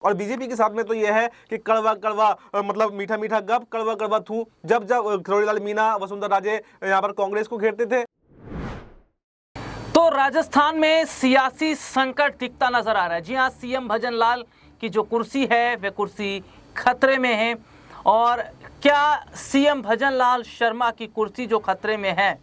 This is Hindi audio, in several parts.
और बीजेपी के साथ में तो यह है कि कड़वा कड़वा मतलब मीठा मीठा गप, कड़वा कड़वा थू, जब जब किरोड़ीलाल मीणा, वसुंधरा राजे यहाँ पर कांग्रेस को घेरते थे। तो राजस्थान में सियासी संकट दिखता नजर आ रहा है। जी हाँ, सीएम भजनलाल की जो कुर्सी है वह कुर्सी खतरे में है। और क्या सीएम भजनलाल शर्मा की कुर्सी जो खतरे में है,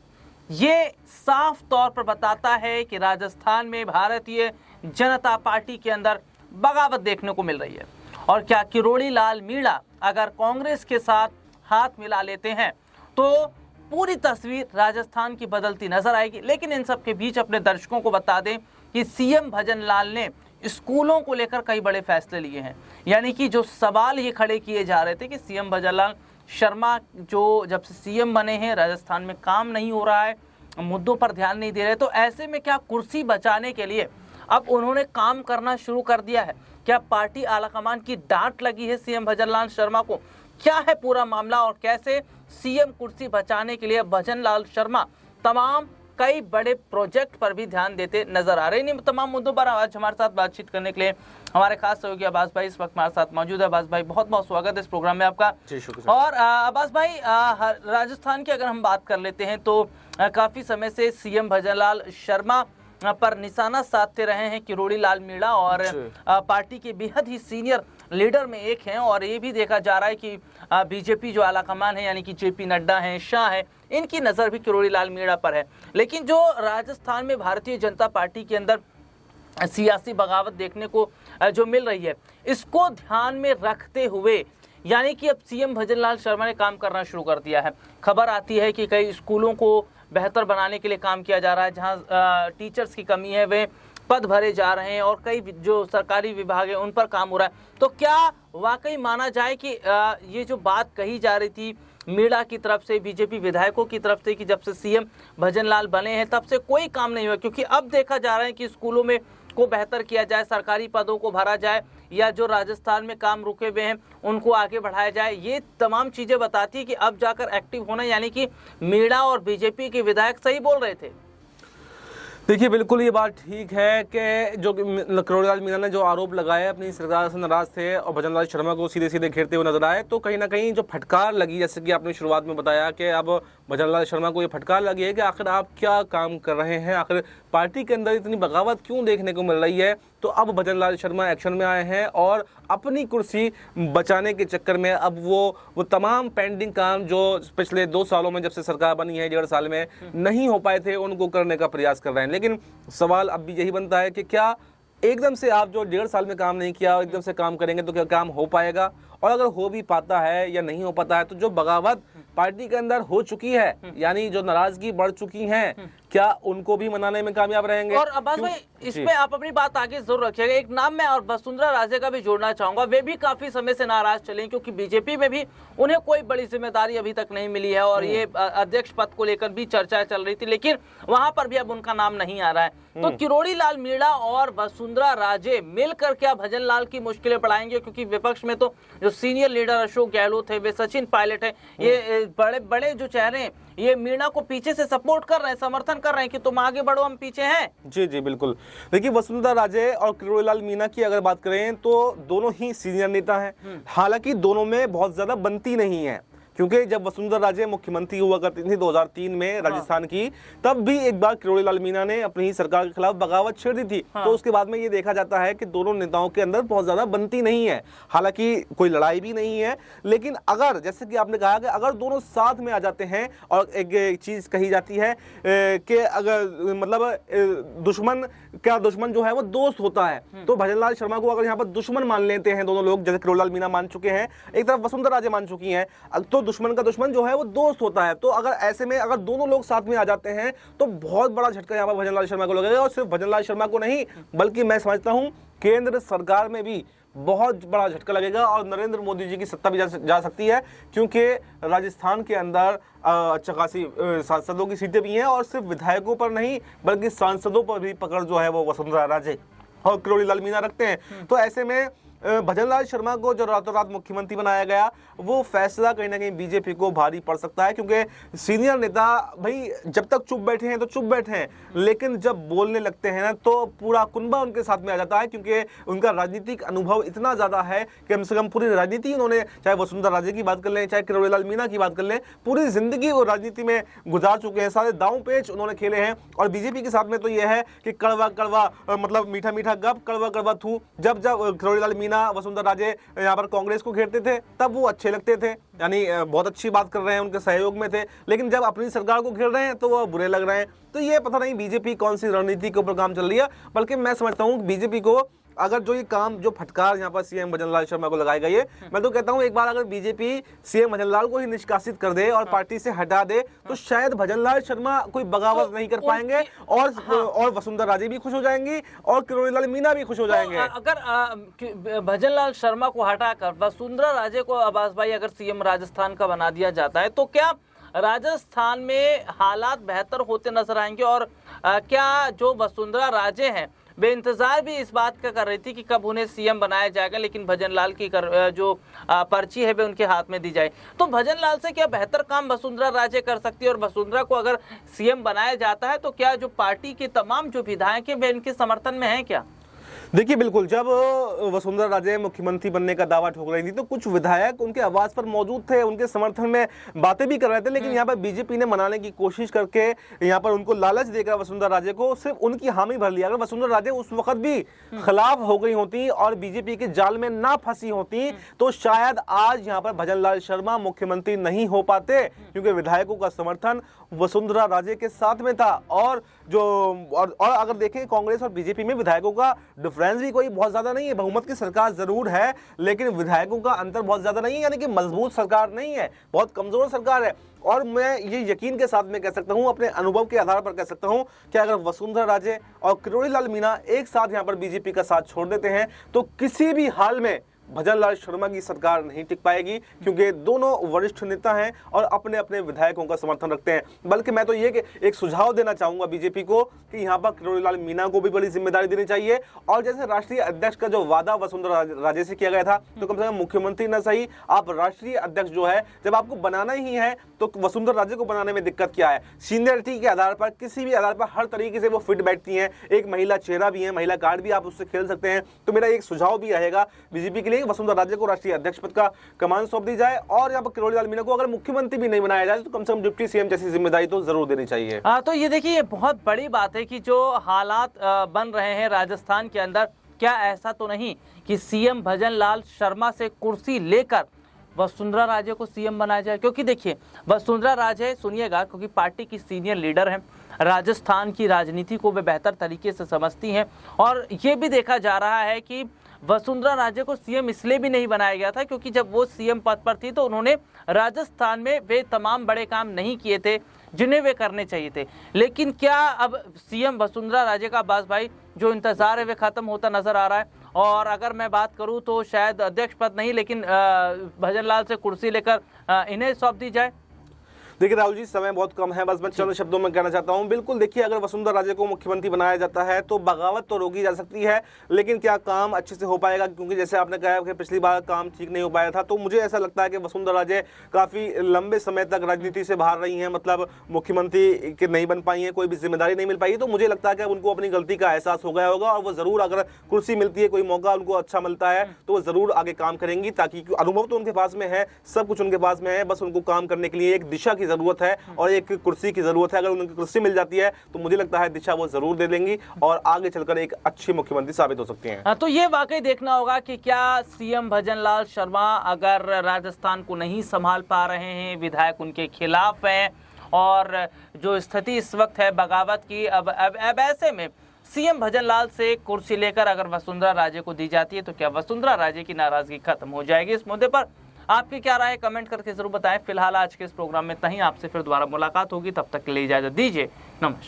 ये साफ तौर पर बताता है कि राजस्थान में भारतीय जनता पार्टी के अंदर बगावत देखने को मिल रही है। और क्या किरोड़ीलाल मीणा अगर कांग्रेस के साथ हाथ मिला लेते हैं तो पूरी तस्वीर राजस्थान की बदलती नजर आएगी। लेकिन इन सब के बीच अपने दर्शकों को बता दें कि सीएम भजनलाल ने स्कूलों को लेकर कई बड़े फैसले लिए हैं। यानी कि जो सवाल ये खड़े किए जा रहे थे कि सीएम भजनलाल शर्मा जो जब से सीएम बने हैं राजस्थान में काम नहीं हो रहा है, मुद्दों पर ध्यान नहीं दे रहे, तो ऐसे में क्या कुर्सी बचाने के लिए अब उन्होंने काम करना शुरू कर दिया है? क्या पार्टी आलाकमान की डांट लगी है सीएम भजनलाल शर्मा को? क्या है पूरा मामला और कैसे सीएम कुर्सी बचाने के लिए भजनलाल शर्मा तमाम कई बड़े प्रोजेक्ट पर भी ध्यान देते नजर आ रहे हैं? इन तमाम मुद्दों पर आज हमारे साथ बातचीत करने के लिए हमारे खास सहयोगी अब्बास भाई इस वक्त हमारे साथ मौजूद है। अब्बास भाई, बहुत बहुत स्वागत है इस प्रोग्राम में आपका। जी शुक्रिया। और अब्बास भाई, राजस्थान की अगर हम बात कर लेते हैं तो काफी समय से सीएम भजनलाल शर्मा पर निशाना साधते रहे हैं किरोड़ीलाल मीणा और पार्टी के बेहद ही सीनियर लीडर में एक हैं। और ये भी देखा जा रहा है कि बीजेपी जो आलाकमान है यानी कि जेपी नड्डा हैं, शाह है, इनकी नज़र भी किरोड़ीलाल मीणा पर है। लेकिन जो राजस्थान में भारतीय जनता पार्टी के अंदर सियासी बगावत देखने को जो मिल रही है, इसको ध्यान में रखते हुए यानी कि अब सीएम भजनलाल शर्मा ने काम करना शुरू कर दिया है। खबर आती है कि कई स्कूलों को बेहतर बनाने के लिए काम किया जा रहा है, जहां टीचर्स की कमी है वे पद भरे जा रहे हैं और कई जो सरकारी विभाग है उन पर काम हो रहा है। तो क्या वाकई माना जाए कि ये जो बात कही जा रही थी मीणा की तरफ से, बीजेपी विधायकों की तरफ से कि जब से सीएम भजनलाल बने हैं तब से कोई काम नहीं हुआ, क्योंकि अब देखा जा रहा है कि स्कूलों में को बेहतर किया जाए, सरकारी पदों को भरा जाए या जो राजस्थान में काम रुके हुए हैं उनको आगे बढ़ाया जाए, ये तमाम चीजें बताती है कि अब जाकर एक्टिव होना, यानी कि मीणा और बीजेपी के विधायक सही बोल रहे थे। देखिए बिल्कुल ये बात ठीक है कि जो किरोड़ीलाल मीणा ने जो आरोप लगाए अपनी सरकार से नाराज थे और भजनलाल शर्मा को सीधे सीधे घेरते हुए नजर आए, तो कहीं ना कहीं जो फटकार लगी, जैसे कि आपने शुरुआत में बताया कि अब भजनलाल शर्मा को ये फटकार लगी है कि आखिर आप क्या काम कर रहे हैं, आखिर पार्टी के अंदर इतनी बगावत क्यों देखने को मिल रही है। तो अब भजनलाल शर्मा एक्शन में आए हैं और अपनी कुर्सी बचाने के चक्कर में अब वो तमाम पेंडिंग काम जो पिछले 2 सालों में जब से सरकार बनी है, 1.5 साल में नहीं हो पाए थे, उनको करने का प्रयास कर रहे हैं। लेकिन सवाल अब भी यही बनता है कि क्या एकदम से आप जो 1.5 साल में काम नहीं किया एकदम से काम करेंगे तो क्या काम हो पाएगा? और अगर हो भी पाता है या नहीं हो पाता है तो जो बगावत पार्टी के अंदर हो चुकी है, यानी जो नाराजगी बढ़ चुकी है, क्या उनको भी मनाने में कामयाब रहेंगे? और अब्बास भाई, इसमें आप अपनी बात आगे जरूर रखिएगा। एक नाम मैं और वसुंधरा राजे का भी जोड़ना चाहूंगा। वे भी काफी समय से नाराज चले क्योंकि बीजेपी में भी उन्हें कोई बड़ी जिम्मेदारी अभी तक नहीं मिली है और ये अध्यक्ष पद को लेकर भी चर्चा चल रही थी, लेकिन वहां पर भी अब उनका नाम नहीं आ रहा है। तो किरोड़ीलाल मीणा और वसुंधरा राजे मिलकर क्या भजनलाल की मुश्किलें बढ़ाएंगे? क्योंकि विपक्ष में तो जो सीनियर लीडर अशोक गहलोत है, वे सचिन पायलट है, ये बड़े बड़े जो चेहरे हैं, ये मीणा को पीछे से सपोर्ट कर रहे हैं, समर्थन कर रहे हैं कि तुम आगे बढ़ो, हम पीछे हैं। जी जी बिल्कुल। देखिए वसुंधरा राजे और किरोड़ीलाल मीणा की अगर बात करें तो दोनों ही सीनियर नेता हैं। हालांकि दोनों में बहुत ज्यादा बनती नहीं है, क्योंकि जब वसुंधरा राजे मुख्यमंत्री हुआ करती थी 2003 में राजस्थान की, तब भी एक बार किरोड़ीलाल मीणा ने अपनी ही सरकार के खिलाफ बगावत छेड़ दी थी। तो उसके बाद में ये देखा जाता है कि दोनों नेताओं के अंदर बहुत ज्यादा बनती नहीं है। हालांकि कोई लड़ाई भी नहीं है, लेकिन अगर जैसे कि आपने कहा कि अगर दोनों साथ में आ जाते हैं, और एक चीज कही जाती है कि अगर मतलब दुश्मन जो है वो दोस्त होता है, तो भजनलाल शर्मा को अगर यहाँ पर दुश्मन मान लेते हैं दोनों लोग, जैसे किरोड़ीलाल मीणा मान चुके हैं, एक तरफ वसुंधरा राजे मान चुकी हैं, तो दुश्मन का दुश्मन जो है वो दोस्त होता है। तो अगर ऐसे में अगर दोनों लोग साथ में आ जाते हैं तो बहुत बड़ा झटका यहाँ पर भजनलाल शर्मा को लगेगा। और सिर्फ भजनलाल शर्मा को नहीं, बल्कि मैं समझता हूं केंद्र सरकार में भी बहुत बड़ा झटका लगेगा और नरेंद्र मोदी जी की सत्ता भी जा सकती है, क्योंकि राजस्थान के अंदर अच्छा खासी सांसदों की सीटें भी हैं और सिर्फ विधायकों पर नहीं बल्कि सांसदों पर भी पकड़ जो है वो वसुंधरा राजे और किरोड़ीलाल मीणा रखते हैं। तो ऐसे में भजनलाल शर्मा को जो रातों रात मुख्यमंत्री बनाया गया, वो फैसला कहीं ना कहीं बीजेपी को भारी पड़ सकता है, क्योंकि सीनियर नेता भाई जब तक चुप बैठे हैं तो चुप बैठे हैं, लेकिन जब बोलने लगते हैं ना तो पूरा कुनबा उनके साथ में आ जाता है, क्योंकि उनका राजनीतिक अनुभव इतना ज्यादा है कि कम से कम पूरी राजनीति उन्होंने, चाहे वसुंधरा राजे की बात कर लें, चाहे किरोड़ीलाल मीणा की बात कर लें, पूरी जिंदगी वो राजनीति में गुजार चुके हैं, सारे दांव पेच उन्होंने खेले हैं। और बीजेपी के साथ में तो यह है कि कड़वा कड़वा मतलब मीठा मीठा गप, कड़वा कड़वा थू। जब जब किरोड़ीलाल मीणा, वसुंधरा राजे यहाँ पर कांग्रेस को घेरते थे तब वो अच्छे लगते थे, यानी बहुत अच्छी बात कर रहे हैं, उनके सहयोग में थे, लेकिन जब अपनी सरकार को घेर रहे हैं तो वो बुरे लग रहे हैं। तो ये पता नहीं बीजेपी कौन सी रणनीति के ऊपर काम चल रही है, बल्कि मैं समझता हूँ बीजेपी को अगर जो ये काम, जो फटकार यहाँ पर सीएम भजनलाल शर्मा को लगाई गई है, मैं तो कहता हूँ एक बार अगर बीजेपी सीएम भजनलाल को ही निष्कासित कर दे और पार्टी से हटा दे तो शायद भजनलाल शर्मा कोई बगावत नहीं कर पाएंगे, और वसुंधरा राजे भी खुश हो जाएंगी और किरोड़ीलाल मीणा भी खुश हो जाएंगे। अगर भजनलाल शर्मा को हटाकर वसुंधरा राजे को अब्बास भाई अगर सीएम राजस्थान का बना दिया जाता है तो क्या राजस्थान में हालात बेहतर होते नजर आएंगे? और क्या जो वसुंधरा राजे हैं वे इंतजार भी इस बात का कर रही थी कि कब उन्हें सीएम बनाया जाएगा, लेकिन भजनलाल की जो पर्ची है वे उनके हाथ में दी जाए, तो भजनलाल से क्या बेहतर काम वसुंधरा राजे कर सकती है? और वसुंधरा को अगर सीएम बनाया जाता है तो क्या जो पार्टी के तमाम जो विधायक हैं वे इनके समर्थन में हैं क्या? देखिए बिल्कुल, जब वसुंधरा राजे मुख्यमंत्री बनने का दावा ठोक रही थी तो कुछ विधायक उनके आवाज पर मौजूद थे, उनके समर्थन में बातें भी कर रहे थे, लेकिन यहाँ पर बीजेपी ने मनाने की कोशिश करके यहाँ पर उनको लालच देकर वसुंधरा राजे को सिर्फ उनकी हामी भर लिया। अगर वसुंधरा राजे उस वक्त भी खिलाफ हो गई होती और बीजेपी के जाल में ना फंसी होती तो शायद आज यहाँ पर भजनलाल शर्मा मुख्यमंत्री नहीं हो पाते, क्योंकि विधायकों का समर्थन वसुंधरा राजे के साथ में था। और अगर देखें कांग्रेस और बीजेपी में विधायकों का डिफरेंस भी कोई बहुत ज्यादा नहीं है, बहुमत की सरकार जरूर है लेकिन विधायकों का अंतर बहुत ज्यादा नहीं है, यानी कि मजबूत सरकार नहीं है, बहुत कमजोर सरकार है। और मैं ये यकीन के साथ में कह सकता हूं, अपने अनुभव के आधार पर कह सकता हूं कि अगर वसुंधरा राजे और किरोड़ीलाल मीणा एक साथ यहां पर बीजेपी का साथ छोड़ देते हैं तो किसी भी हाल में भजनलाल शर्मा की सरकार नहीं टिक पाएगी, क्योंकि दोनों वरिष्ठ नेता हैं और अपने अपने विधायकों का समर्थन रखते हैं। बल्कि मैं तो ये कि एक सुझाव देना चाहूंगा बीजेपी को कि यहाँ पर किरोड़ीलाल मीणा को भी बड़ी जिम्मेदारी देनी चाहिए, और जैसे राष्ट्रीय अध्यक्ष का जो वादा वसुंधरा राजे से किया गया था तो कम से कम मुख्यमंत्री न सही, आप राष्ट्रीय अध्यक्ष जो है जब आपको बनाना ही है तो वसुंधरा राजे को बनाने में दिक्कत क्या है? सीनियरिटी के आधार पर, किसी भी आधार पर हर तरीके से वो फिट बैठती हैं, एक महिला चेहरा भी है, महिला कार्ड भी आप उससे खेल सकते हैं। तो मेरा एक सुझाव भी रहेगा बीजेपी के लिए, वसुंधरा राजे को राष्ट्रीय अध्यक्ष पद का कमान सौंप दी जाए, और यहाँ पर किरोड़ीलाल मीणा को अगर मुख्यमंत्री भी नहीं बनाया जाए तो कम से कम डिप्टी सीएम जैसी जिम्मेदारी तो जरूर देनी चाहिए। तो ये देखिए, ये बहुत बड़ी बात है कि जो हालात बन रहे हैं राजस्थान के अंदर, क्या ऐसा तो नहीं कि सीएम भजनलाल शर्मा से कुर्सी लेकर वसुंधरा राजे को सीएम बनाया जाए? क्योंकि देखिए, वसुंधरा राजे, सुनिएगा, क्योंकि पार्टी की सीनियर लीडर हैं, राजस्थान की राजनीति को वे बेहतर तरीके से समझती हैं, और ये भी देखा जा रहा है कि वसुंधरा राजे को सीएम इसलिए भी नहीं बनाया गया था क्योंकि जब वो सीएम पद पर थी तो उन्होंने राजस्थान में वे तमाम बड़े काम नहीं किए थे जिन्हें वे करने चाहिए थे। लेकिन क्या अब सीएम वसुंधरा राजे का अब्बास भाई जो इंतजार है वे खत्म होता नजर आ रहा है? और अगर मैं बात करूं तो शायद अध्यक्ष पद नहीं, लेकिन भजनलाल से कुर्सी लेकर इन्हें सौंप दी जाए। देखिए राहुल जी, समय बहुत कम है, बस मैं चंद शब्दों में कहना चाहता हूं। बिल्कुल देखिए, अगर वसुंधरा राजे को मुख्यमंत्री बनाया जाता है तो बगावत तो रोकी जा सकती है, लेकिन क्या काम अच्छे से हो पाएगा? क्योंकि जैसे आपने कहा कि पिछली बार काम ठीक नहीं हो पाया था, तो मुझे ऐसा लगता है कि वसुंधरा राजे काफी लंबे समय तक राजनीति से बाहर रही हैं, मतलब मुख्यमंत्री के नहीं बन पाई है, कोई भी जिम्मेदारी नहीं मिल पाई। तो मुझे लगता है कि उनको अपनी गलती का एहसास हो गया होगा और वो जरूर, अगर कुर्सी मिलती है, कोई मौका उनको अच्छा मिलता है तो वो जरूर आगे काम करेंगी, ताकि अनुभव तो उनके पास में है, सब कुछ उनके पास में है, बस उनको काम करने के लिए एक दिशा की जरूरत है और एक कुर्सी की जरूरत है। अगर उनकी कुर्सी मिल जाती है तो मुझे लगता है दिशा वो जरूर दे देंगी और आगे चलकर एक अच्छी मुख्यमंत्री साबित हो सकती हैं। तो ये वाकई देखना होगा कि क्या सीएम भजनलाल शर्मा अगर राजस्थान को नहीं संभाल पा रहे हैं, विधायक उनके खिलाफ हैं, और जो स्थिति इस वक्त है बगावत की, अब ऐसे में सीएम भजनलाल से कुर्सी लेकर अगर वसुंधरा राजे को दी जाती है तो क्या वसुंधरा राजे की नाराजगी खत्म हो जाएगी? इस मुद्दे पर आपकी क्या राय है, कमेंट करके जरूर बताएं। फिलहाल आज के इस प्रोग्राम में इतना ही, आपसे फिर दोबारा मुलाकात होगी, तब तक के लिए इजाजत दीजिए, नमस्कार।